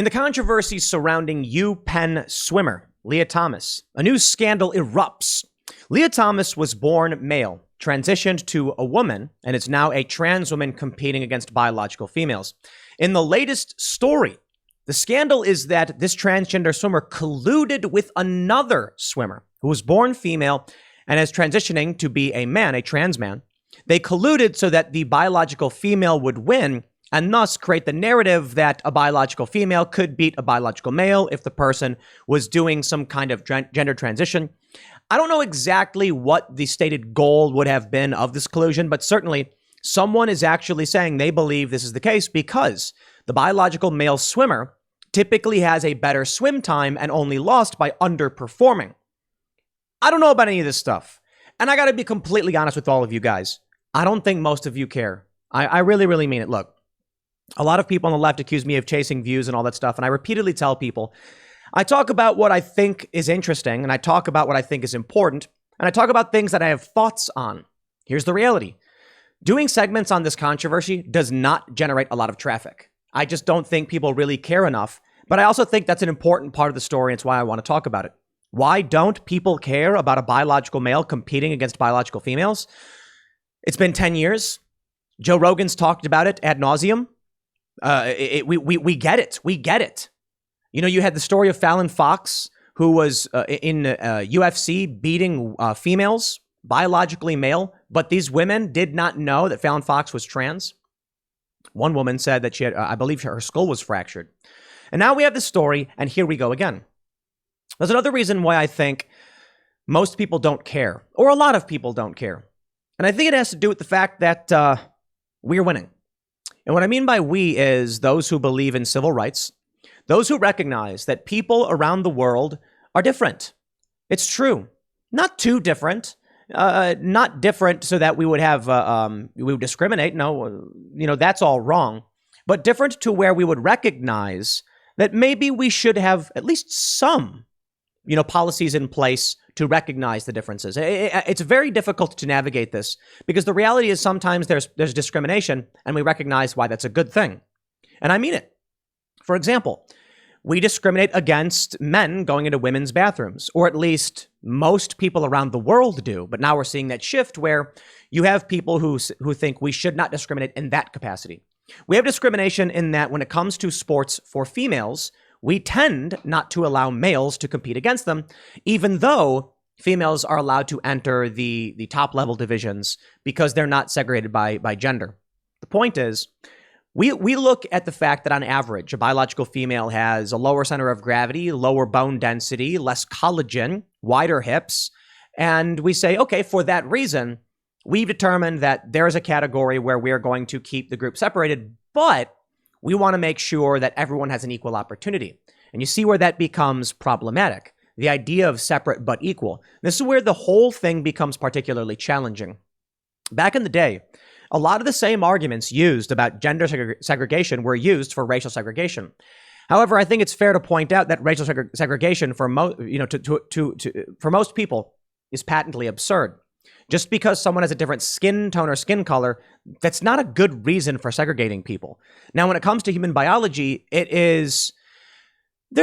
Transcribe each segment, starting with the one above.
In the controversy surrounding UPenn swimmer Leah Thomas, a new scandal erupts. Leah Thomas was born male, transitioned to a woman, and is now a trans woman competing against biological females. In the latest story, the scandal is that this transgender swimmer colluded with another swimmer who was born female and is transitioning to be a man, a trans man. They colluded so that the biological female would win and thus create the narrative that a biological female could beat a biological male if the person was doing some kind of gender transition. I don't know exactly what the stated goal would have been of this collusion, but certainly someone is actually saying they believe this is the case because the biological male swimmer typically has a better swim time and only lost by underperforming. I don't know about any of this stuff. And I got to be completely honest with all of you guys. I don't think most of you care. I really, really mean it. Look. A lot of people on the left accuse me of chasing views and all that stuff, and I repeatedly tell people, I talk about what I think is interesting, and I talk about what I think is important, and I talk about things that I have thoughts on. Here's the reality. Doing segments on this controversy does not generate a lot of traffic. I just don't think people really care enough, but I also think that's an important part of the story, and it's why I want to talk about it. Why don't people care about a biological male competing against biological females? It's been 10 years. Joe Rogan's talked about it ad nauseum. We get it. We get it. You know, you had the story of Fallon Fox, who was in UFC beating females, biologically male, but these women did not know that Fallon Fox was trans. One woman said that she had, I believe her skull was fractured. And now we have this story, and here we go again. There's another reason why I think most people don't care, or a lot of people don't care. And I think it has to do with the fact that we're winning. And what I mean by we is those who believe in civil rights, those who recognize that people around the world are different. It's true. Not too different. Not different so that we would have, we would discriminate. No, that's all wrong. But different to where we would recognize that maybe we should have at least some, policies in place to recognize the differences. It's very difficult to navigate this because the reality is sometimes there's discrimination and we recognize why that's a good thing. And I mean it. For example, we discriminate against men going into women's bathrooms, or at least most people around the world do. But now we're seeing that shift where you have people who think we should not discriminate in that capacity. We have discrimination in that when it comes to sports for females, we tend not to allow males to compete against them, even though females are allowed to enter the top level divisions because they're not segregated by gender. The point is, we look at the fact that on average, a biological female has a lower center of gravity, lower bone density, less collagen, wider hips, and we say, okay, for that reason, we've determined that there is a category where we are going to keep the group separated, but we want to make sure that everyone has an equal opportunity. And you see where that becomes problematic. The idea of separate but equal. This is where the whole thing becomes particularly challenging. Back in the day, a lot of the same arguments used about gender segregation were used for racial segregation. However, I think it's fair to point out that racial segregation for for most people is patently absurd. Just because someone has a different skin tone or skin color, that's not a good reason for segregating people. Now, when it comes to human biology, there's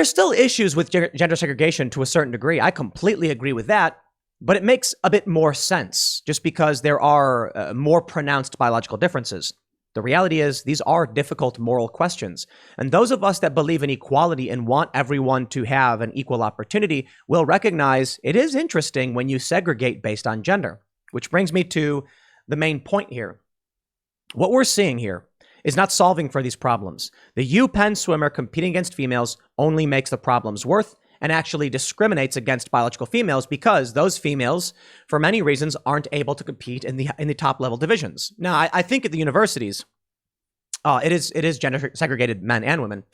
still issues with gender segregation to a certain degree. I completely agree with that, but it makes a bit more sense just because there are more pronounced biological differences. The reality is these are difficult moral questions. And those of us that believe in equality and want everyone to have an equal opportunity will recognize it is interesting when you segregate based on gender. Which brings me to the main point here. What we're seeing here is not solving for these problems. The UPenn swimmer competing against females only makes the problems worse and actually discriminates against biological females because those females, for many reasons, aren't able to compete in the top level divisions. Now, I think at the universities, it is gender segregated men and women.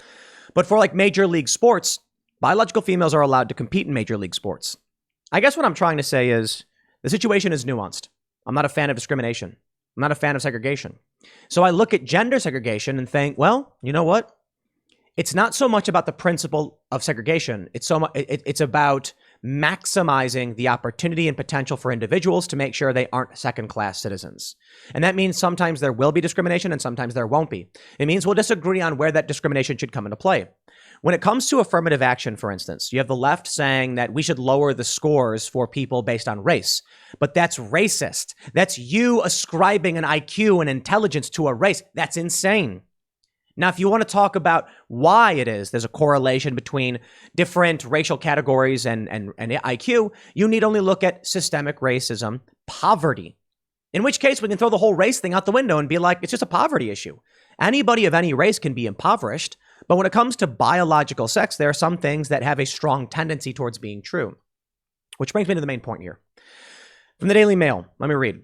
But for like major league sports, biological females are allowed to compete in major league sports. I guess what I'm trying to say is, the situation is nuanced. I'm not a fan of discrimination. I'm not a fan of segregation. So I look at gender segregation and think, well, you know what? It's not so much about the principle of segregation. It's about maximizing the opportunity and potential for individuals to make sure they aren't second-class citizens. And that means sometimes there will be discrimination and sometimes there won't be. It means we'll disagree on where that discrimination should come into play. When it comes to affirmative action, for instance, you have the left saying that we should lower the scores for people based on race. But that's racist. That's you ascribing an IQ and intelligence to a race. That's insane. Now, if you want to talk about why it is there's a correlation between different racial categories and IQ, you need only look at systemic racism, poverty. In which case, we can throw the whole race thing out the window and be like, it's just a poverty issue. Anybody of any race can be impoverished. But when it comes to biological sex, there are some things that have a strong tendency towards being true. Which brings me to the main point here. From the Daily Mail, let me read.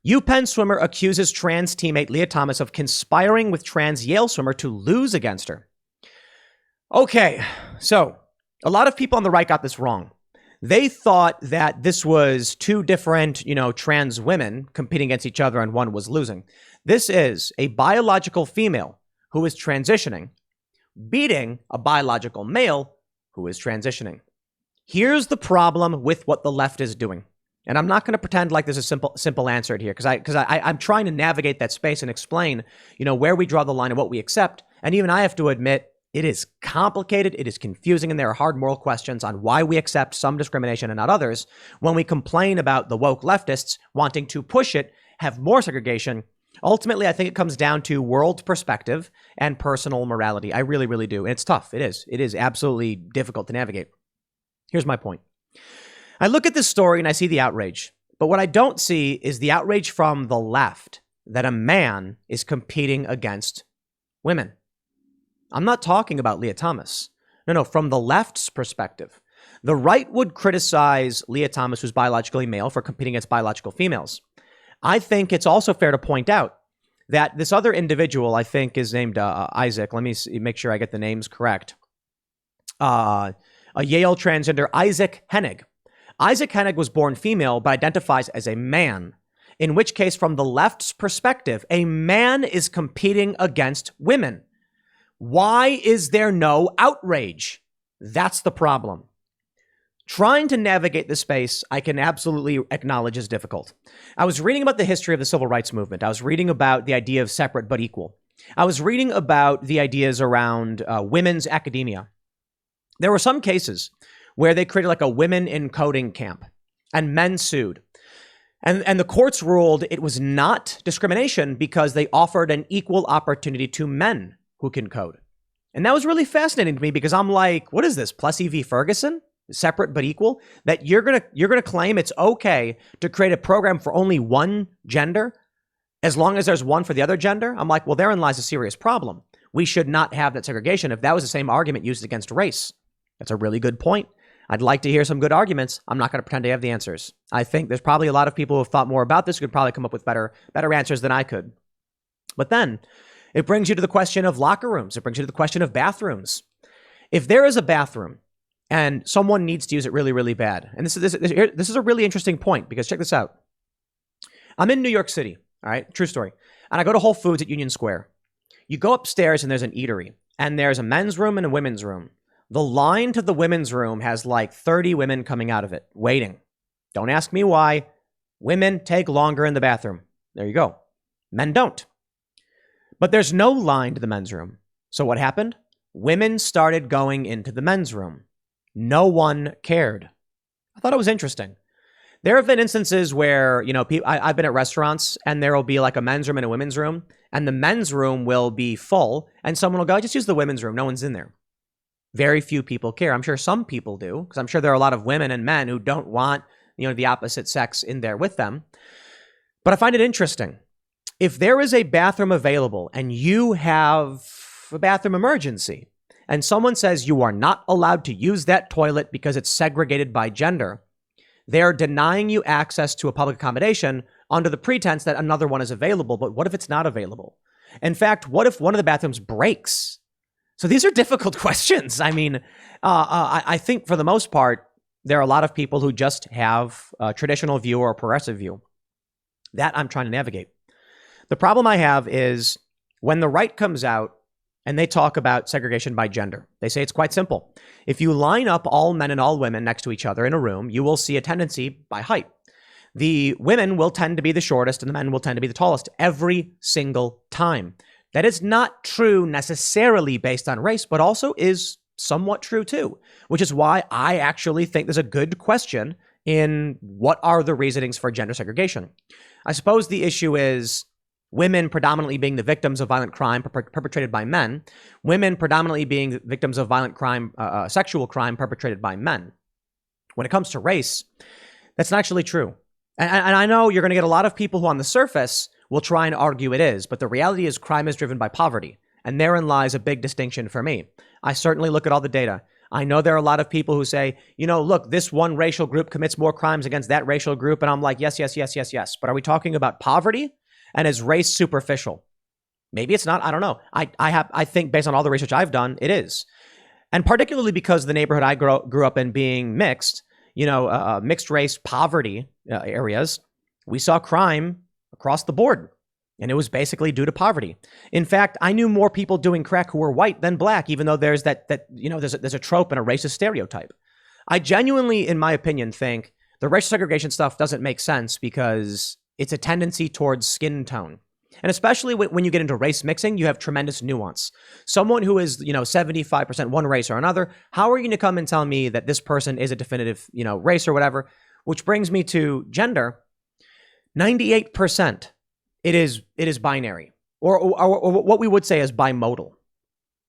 UPenn swimmer accuses trans teammate Leah Thomas of conspiring with trans Yale swimmer to lose against her. Okay, so a lot of people on the right got this wrong. They thought that this was two different, trans women competing against each other and one was losing. This is a biological female who is transitioning, beating a biological male who is transitioning. Here's the problem with what the left is doing. And I'm not going to pretend like there's a simple answer here because I'm trying to navigate that space and explain, where we draw the line and what we accept. And even I have to admit, it is complicated, it is confusing, and there are hard moral questions on why we accept some discrimination and not others when we complain about the woke leftists wanting to push it, have more segregation. Ultimately, I think it comes down to world perspective and personal morality. I really, really do. And it's tough. It is. It is absolutely difficult to navigate. Here's my point. I look at this story and I see the outrage. But what I don't see is the outrage from the left that a man is competing against women. I'm not talking about Leah Thomas. No, from the left's perspective. The right would criticize Leah Thomas, who's biologically male, for competing against biological females. I think it's also fair to point out that this other individual, I think, is named Isaac. Let me make sure I get the names correct. A Yale transgender, Isaac Hennig. Isaac Hennig was born female but identifies as a man, in which case, from the left's perspective, a man is competing against women. Why is there no outrage? That's the problem. Trying to navigate this space, I can absolutely acknowledge is difficult. I was reading about the history of the civil rights movement. I was reading about the idea of separate but equal. I was reading about the ideas around women's academia. There were some cases where they created like a women in coding camp and men sued. And the courts ruled it was not discrimination because they offered an equal opportunity to men who can code. And that was really fascinating to me because I'm like, what is this, Plessy v. Ferguson? Separate but equal? That you're gonna claim it's okay to create a program for only one gender as long as there's one for the other gender? I'm like, well, therein lies a serious problem. We should not have that segregation if that was the same argument used against race. That's a really good point. I'd like to hear some good arguments. I'm not going to pretend to have the answers. I think there's probably a lot of people who have thought more about this who could probably come up with better answers than I could. But then it brings you to the question of locker rooms. It brings you to the question of bathrooms. If there is a bathroom and someone needs to use it really, really bad, and this is a really interesting point because check this out. I'm in New York City, all right, true story, and I go to Whole Foods at Union Square. You go upstairs and there's an eatery, and there's a men's room and a women's room. The line to the women's room has like 30 women coming out of it, waiting. Don't ask me why. Women take longer in the bathroom. There you go. Men don't. But there's no line to the men's room. So what happened? Women started going into the men's room. No one cared. I thought it was interesting. There have been instances where, I've been at restaurants and there will be like a men's room and a women's room, and the men's room will be full and someone will go, just use the women's room. No one's in there. Very few people care. I'm sure some people do, because I'm sure there are a lot of women and men who don't want, the opposite sex in there with them. But I find it interesting. If there is a bathroom available and you have a bathroom emergency and someone says you are not allowed to use that toilet because it's segregated by gender, they're denying you access to a public accommodation under the pretense that another one is available. But what if it's not available? In fact, what if one of the bathrooms breaks? So these are difficult questions. I mean, I think for the most part, there are a lot of people who just have a traditional view or a progressive view. That I'm trying to navigate. The problem I have is when the right comes out and they talk about segregation by gender. They say it's quite simple. If you line up all men and all women next to each other in a room, you will see a tendency by height. The women will tend to be the shortest and the men will tend to be the tallest every single time. That is not true necessarily based on race, but also is somewhat true too, which is why I actually think there's a good question in what are the reasonings for gender segregation. I suppose the issue is women predominantly being the victims of violent crime perpetrated by men, women predominantly being victims of violent crime, sexual crime perpetrated by men. When it comes to race, that's not actually true. And I know you're going to get a lot of people who on the surface will try and argue it is, but the reality is crime is driven by poverty. And therein lies a big distinction for me. I certainly look at all the data. I know there are a lot of people who say, look, this one racial group commits more crimes against that racial group. And I'm like, yes. But are we talking about poverty? And is race superficial? Maybe it's not. I don't know. I think based on all the research I've done, it is. And particularly because the neighborhood I grew up in being mixed, mixed race poverty areas, we saw crime across the board. And it was basically due to poverty. In fact, I knew more people doing crack who were white than black, even though there's there's a trope and a racist stereotype. I genuinely, in my opinion, think the racial segregation stuff doesn't make sense because it's a tendency towards skin tone. And especially when you get into race mixing, you have tremendous nuance. Someone who is, 75% one race or another, how are you going to come and tell me that this person is a definitive, race or whatever? Which brings me to gender. 98%. It is binary, or what we would say is bimodal.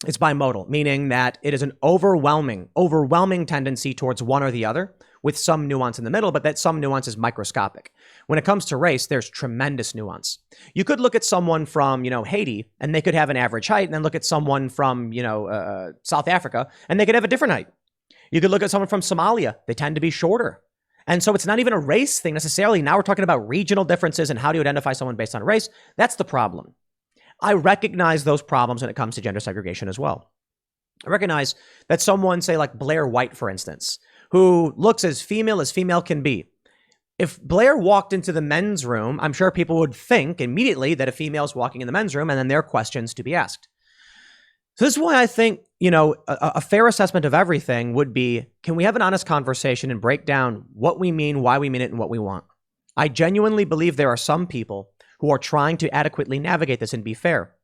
It's bimodal, meaning that it is an overwhelming tendency towards one or the other with some nuance in the middle, but that some nuance is microscopic. When it comes to race, there's tremendous nuance. You could look at someone from, Haiti and they could have an average height, and then look at someone from, South Africa and they could have a different height. You could look at someone from Somalia. They tend to be shorter. And so it's not even a race thing necessarily. Now we're talking about regional differences and how do you identify someone based on race. That's the problem. I recognize those problems when it comes to gender segregation as well. I recognize that someone, say like Blair White, for instance, who looks as female can be. If Blair walked into the men's room, I'm sure people would think immediately that a female is walking in the men's room, and then there are questions to be asked. So this is why I think, a fair assessment of everything would be, can we have an honest conversation and break down what we mean, why we mean it, and what we want? I genuinely believe there are some people who are trying to adequately navigate this and be fair.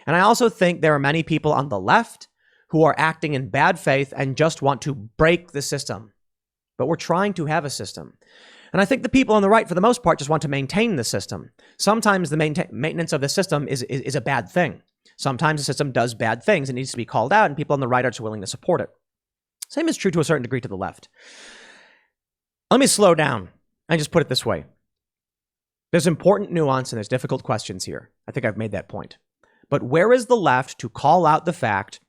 And I also think there are many people on the left who are acting in bad faith and just want to break the system. But we're trying to have a system. And I think the people on the right, for the most part, just want to maintain the system. Sometimes the maintenance of the system is a bad thing. Sometimes the system does bad things and needs to be called out, and people on the right are just willing to support it. Same is true to a certain degree to the left. Let me slow down and just put it this way. There's important nuance and there's difficult questions here. I think I've made that point. But where is the left to call out the fact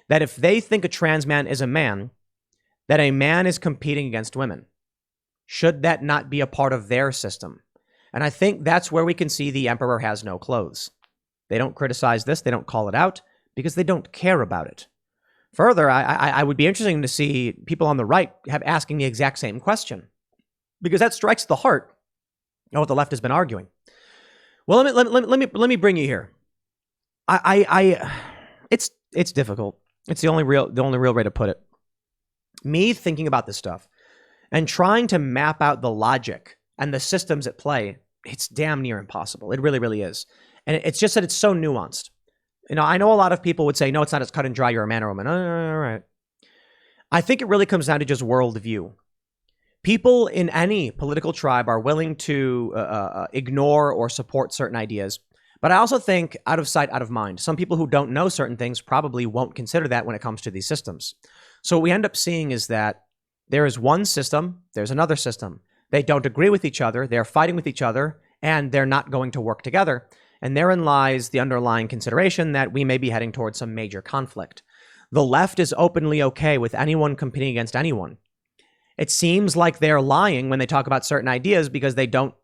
that if they think a trans man is a man, that a man is competing against women? Should that not be a part of their system? And I think that's where we can see the emperor has no clothes. They don't criticize this. They don't call it out because they don't care about it. Further, I would be interesting to see people on the right asking the exact same question, because that strikes the heart of what the left has been arguing. Well, let me bring you here. It's difficult. It's the only real way to put it. Me thinking about this stuff and trying to map out the logic and the systems at play, it's damn near impossible. It really, really is. And it's just that it's so nuanced. I know a lot of people would say, no, it's not as cut and dry. You're a man or a woman. All right. I think it really comes down to just worldview. People in any political tribe are willing to ignore or support certain ideas. But I also think out of sight, out of mind. Some people who don't know certain things probably won't consider that when it comes to these systems. So what we end up seeing is that there is one system, there's another system. They don't agree with each other. They're fighting with each other, and they're not going to work together. And therein lies the underlying consideration that we may be heading towards some major conflict. The left is openly okay with anyone competing against anyone. It seems like they're lying when they talk about certain ideas because they don't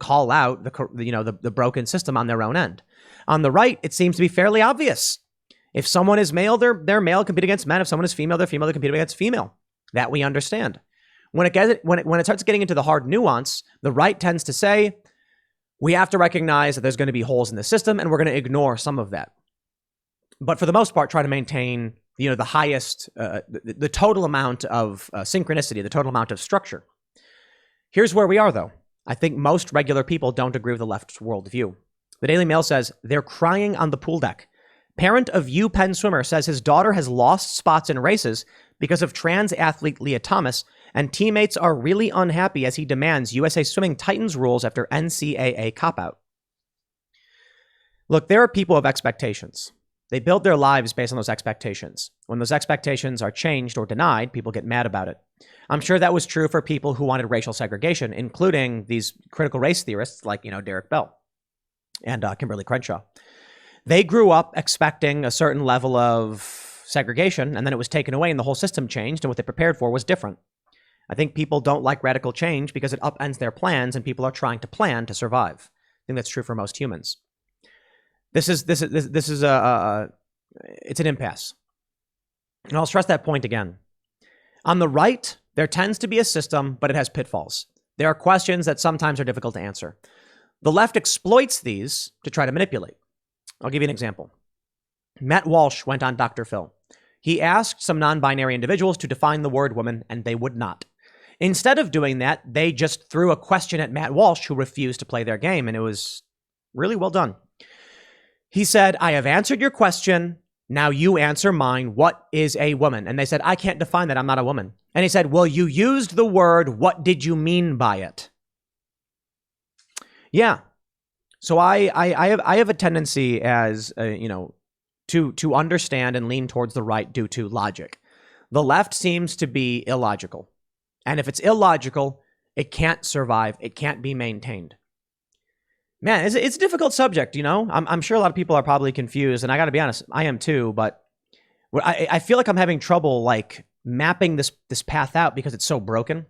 call out the broken system on their own end. On the right, it seems to be fairly obvious. If someone is male, they're male, compete against men. If someone is female, they're female, they compete against female. That we understand. When it starts getting into the hard nuance, the right tends to say, we have to recognize that there's going to be holes in the system and we're going to ignore some of that. but for the most part, try to maintain, the highest, the total amount of synchronicity, the total amount of structure. Here's where we are, though. I think most regular people don't agree with the left's worldview. The Daily Mail says, they're crying on the pool deck. Parent of UPenn swimmer says his daughter has lost spots in races because of trans athlete Leah Thomas, and teammates are really unhappy as he demands USA Swimming tightens rules after NCAA cop-out. Look, there are people with expectations. They build their lives based on those expectations. When those expectations are changed or denied, people get mad about it. I'm sure that was true for people who wanted racial segregation, including these critical race theorists like, Derek Bell and Kimberly Crenshaw. They grew up expecting a certain level of segregation, and then it was taken away and the whole system changed, and what they prepared for was different. I think people don't like radical change because it upends their plans, and people are trying to plan to survive. I think that's true for most humans. This is it's an impasse. And I'll stress that point again. On the right, there tends to be a system, but it has pitfalls. There are questions that sometimes are difficult to answer. The left exploits these to try to manipulate. I'll give you an example. Matt Walsh went on Dr. Phil. He asked some non-binary individuals to define the word woman, and they would not. Instead of doing that, they just threw a question at Matt Walsh, who refused to play their game, and it was really well done. He said, I have answered your question. Now you answer mine. What is a woman? And they said, I can't define that. I'm not a woman. And he said, well, you used the word. What did you mean by it? Yeah. So I have a tendency as, to understand and lean towards the right due to logic. The left seems to be illogical. And if it's illogical, it can't survive. It can't be maintained. Man, it's a difficult subject, I'm sure a lot of people are probably confused, and I got to be honest, I am too, but I feel like I'm having trouble, mapping this path out because it's so broken.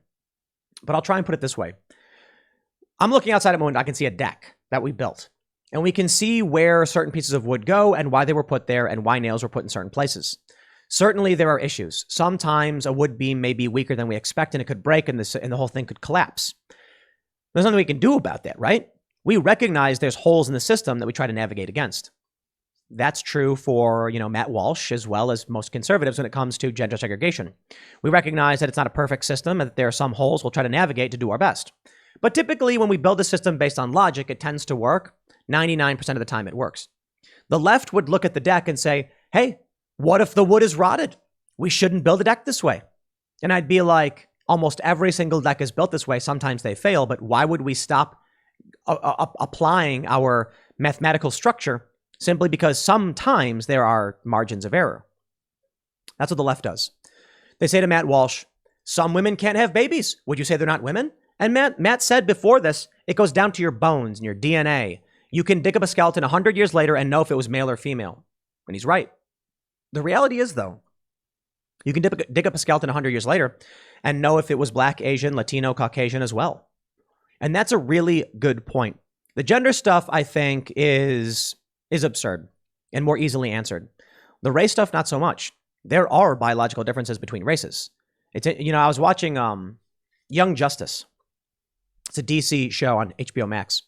But I'll try and put it this way. I'm looking outside at the moment, I can see a deck that we built, and we can see where certain pieces of wood go and why they were put there and why nails were put in certain places. Certainly, there are issues. Sometimes a wood beam may be weaker than we expect, and it could break, and the whole thing could collapse. There's nothing we can do about that, right? We recognize there's holes in the system that we try to navigate against. That's true for, Matt Walsh, as well as most conservatives when it comes to gender segregation. We recognize that it's not a perfect system and that there are some holes we'll try to navigate to do our best. But typically, when we build a system based on logic, it tends to work. 99% of the time, it works. The left would look at the deck and say, hey, what if the wood is rotted? We shouldn't build a deck this way. And I'd be like, almost every single deck is built this way. Sometimes they fail, but why would we stop applying our mathematical structure simply because sometimes there are margins of error? That's what the left does. They say to Matt Walsh, some women can't have babies. Would you say they're not women? And Matt said before this, it goes down to your bones and your DNA. You can dig up a skeleton 100 years later and know if it was male or female. And he's right. The reality is, though, you can dig up a skeleton 100 years later and know if it was Black, Asian, Latino, Caucasian as well. And that's a really good point. The gender stuff, I think, is absurd and more easily answered. The race stuff, not so much. There are biological differences between races. I was watching Young Justice. It's a DC show on HBO Max.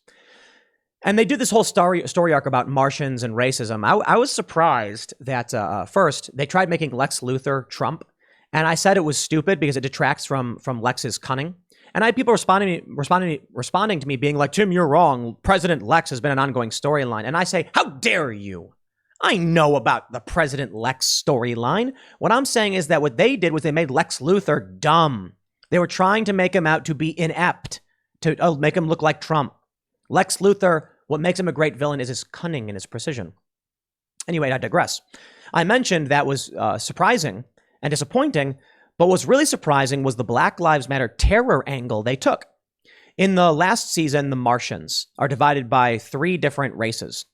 And they do this whole story arc about Martians and racism. I was surprised that first they tried making Lex Luthor Trump. And I said it was stupid because it detracts from Lex's cunning. And I had people responding to me being like, Tim, you're wrong. President Lex has been an ongoing storyline. And I say, how dare you? I know about the President Lex storyline. What I'm saying is that what they did was they made Lex Luthor dumb. They were trying to make him out to be inept, to make him look like Trump. Lex Luthor, what makes him a great villain is his cunning and his precision. Anyway, I digress. I mentioned that was surprising and disappointing. But what's really surprising was the Black Lives Matter terror angle they took. In the last season, the Martians are divided by 3 different races.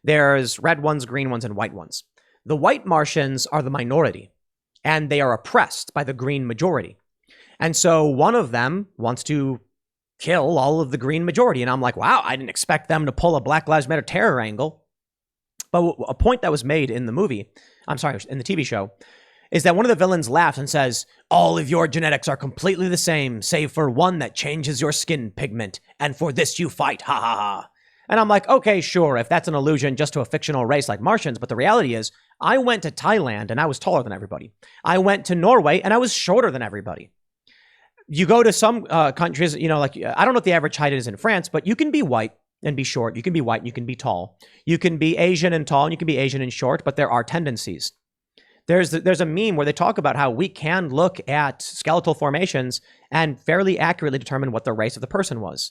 There's red ones, green ones, and white ones. The white Martians are the minority, and they are oppressed by the green majority. And so one of them wants to kill all of the green majority. And I'm like, wow, I didn't expect them to pull a Black Lives Matter terror angle. But a point that was made in the movie, in the TV show, is that one of the villains laughs and says, all of your genetics are completely the same, save for one that changes your skin pigment. And for this you fight, ha ha ha. And I'm like, okay, sure, if that's an allusion just to a fictional race like Martians, but the reality is, I went to Thailand and I was taller than everybody. I went to Norway and I was shorter than everybody. You go to some countries, you know, like, I don't know what the average height is in France, but you can be white and be short. You can be white and you can be tall. You can be Asian and tall and you can be Asian and short, but there are tendencies. There's a meme where they talk about how we can look at skeletal formations and fairly accurately determine what the race of the person was.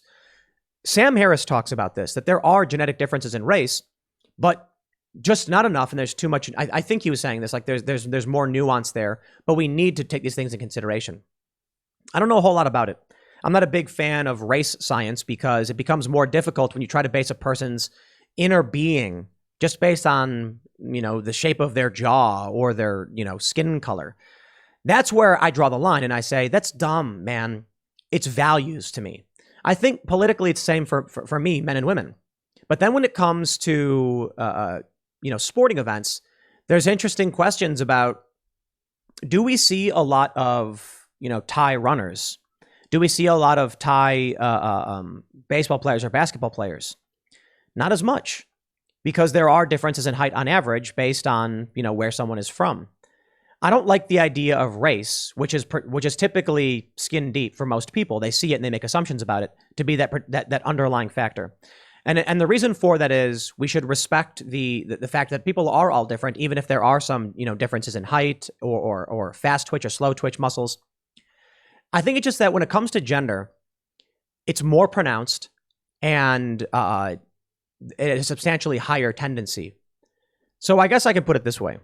Sam Harris talks about this, that there are genetic differences in race, but just not enough, and there's too much. I think he was saying this, like there's more nuance there, but we need to take these things in consideration. I don't know a whole lot about it. I'm not a big fan of race science because it becomes more difficult when you try to base a person's inner being just based on, you know, the shape of their jaw or their, you know, skin color. That's where I draw the line and I say, that's dumb, man. It's values to me. I think politically it's the same for me, men and women. But then when it comes to, you know, sporting events, there's interesting questions about, do we see a lot of, you know, Thai runners? Do we see a lot of Thai baseball players or basketball players? Not as much, because there are differences in height on average based on, you know, where someone is from. I don't like the idea of race, which is typically skin deep for most people. They see it and they make assumptions about it to be that underlying factor. And the reason for that is we should respect the fact that people are all different, even if there are some, you know, differences in height or fast twitch or slow twitch muscles. I think it's just that when it comes to gender, it's more pronounced and it is a substantially higher tendency. So I guess I could put it this way.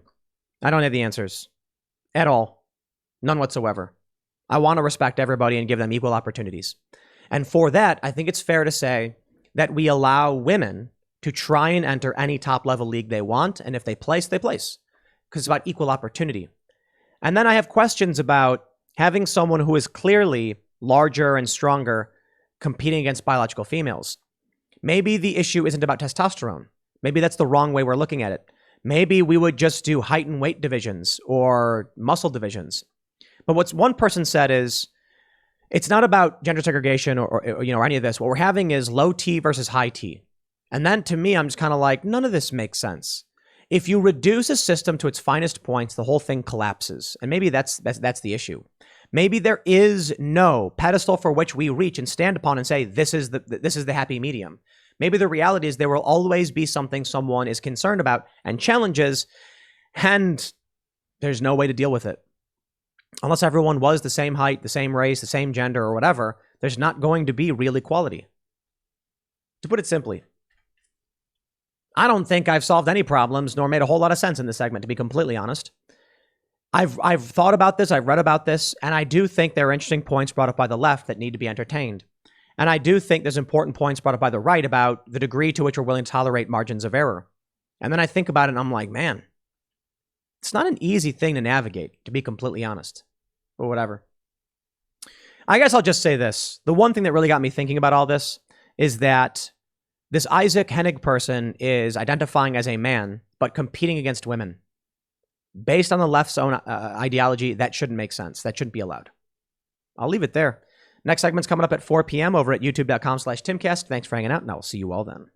I don't have the answers at all. None whatsoever. I want to respect everybody and give them equal opportunities. And for that, I think it's fair to say that we allow women to try and enter any top-level league they want, and if they place, they place, because it's about equal opportunity. And then I have questions about having someone who is clearly larger and stronger competing against biological females. Maybe the issue isn't about testosterone. Maybe that's the wrong way we're looking at it. Maybe we would just do height and weight divisions or muscle divisions. But what's one person said is, it's not about gender segregation or you know, or any of this. What we're having is low T versus high T. And then to me, I'm just kind of like, none of this makes sense. If you reduce a system to its finest points, the whole thing collapses. And maybe that's the issue. Maybe there is no pedestal for which we reach and stand upon and say, this is the happy medium. Maybe the reality is there will always be something someone is concerned about and challenges, and there's no way to deal with it. Unless everyone was the same height, the same race, the same gender, or whatever, there's not going to be real equality. To put it simply, I don't think I've solved any problems nor made a whole lot of sense in this segment, to be completely honest. I've thought about this, I've read about this, and I do think there are interesting points brought up by the left that need to be entertained. And I do think there's important points brought up by the right about the degree to which we're willing to tolerate margins of error. And then I think about it and I'm like, man, it's not an easy thing to navigate, to be completely honest, or whatever. I guess I'll just say this. The one thing that really got me thinking about all this is that this Isaac Hennig person is identifying as a man, but competing against women. Based on the left's own ideology, that shouldn't make sense. That shouldn't be allowed. I'll leave it there. Next segment's coming up at 4 p.m. over at youtube.com/Timcast. Thanks for hanging out, and I'll see you all then.